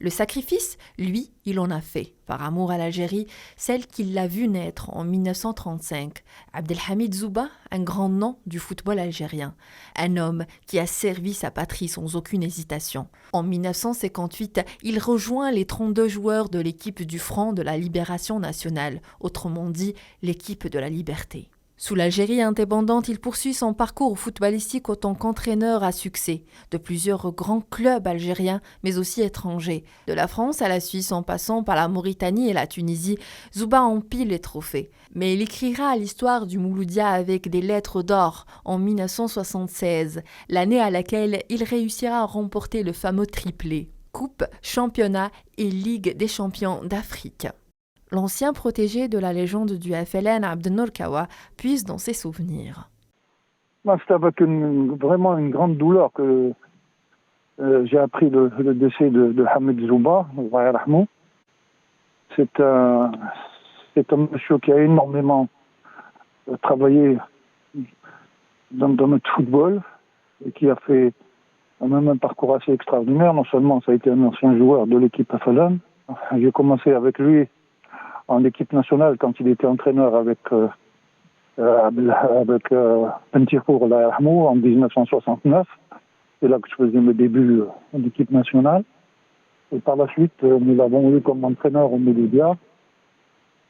Le sacrifice, lui, il en a fait, par amour à l'Algérie, celle qu'il l'a vue naître en 1935. Abdelhamid Zouba, un grand nom du football algérien. Un homme qui a servi sa patrie sans aucune hésitation. En 1958, il rejoint les 32 joueurs de l'équipe du Front de la Libération nationale, autrement dit, l'équipe de la liberté. Sous l'Algérie indépendante, il poursuit son parcours footballistique en tant qu'entraîneur à succès de plusieurs grands clubs algériens, mais aussi étrangers. De la France à la Suisse en passant par la Mauritanie et la Tunisie, Zouba empile les trophées. Mais il écrira l'histoire du Mouloudia avec des lettres d'or en 1976, l'année à laquelle il réussira à remporter le fameux triplé, Coupe, Championnat et Ligue des champions d'Afrique. L'ancien protégé de la légende du FLN, Abdelnour Kawa, puise dans ses souvenirs. C'est avec vraiment une grande douleur que j'ai appris le décès de Hamid Zouba. C'est un monsieur qui a énormément travaillé dans notre football et qui a fait même un parcours assez extraordinaire. Non seulement ça a été un ancien joueur de l'équipe FLN, j'ai commencé avec lui en équipe nationale quand il était entraîneur avec Pentirpour en 1969. C'est là que je faisais mes débuts en équipe nationale. Et par la suite, nous l'avons eu comme entraîneur au Mouloudia.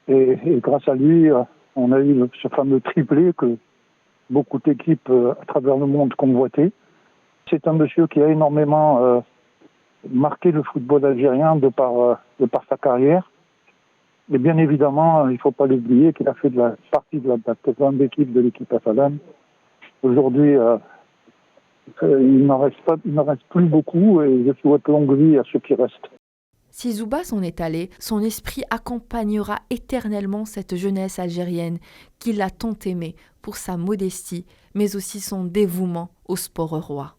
Et grâce à lui, on a eu ce fameux triplé que beaucoup d'équipes à travers le monde convoitaient. C'est un monsieur qui a énormément marqué le football algérien de par sa carrière. Et bien évidemment, il ne faut pas l'oublier qu'il a fait partie de la grande équipe de l'équipe FLN. Aujourd'hui, il n'en reste plus beaucoup et je souhaite longue vie à ceux qui restent. Si Zouba s'en est allé, son esprit accompagnera éternellement cette jeunesse algérienne qu'il a tant aimée pour sa modestie, mais aussi son dévouement au sport roi.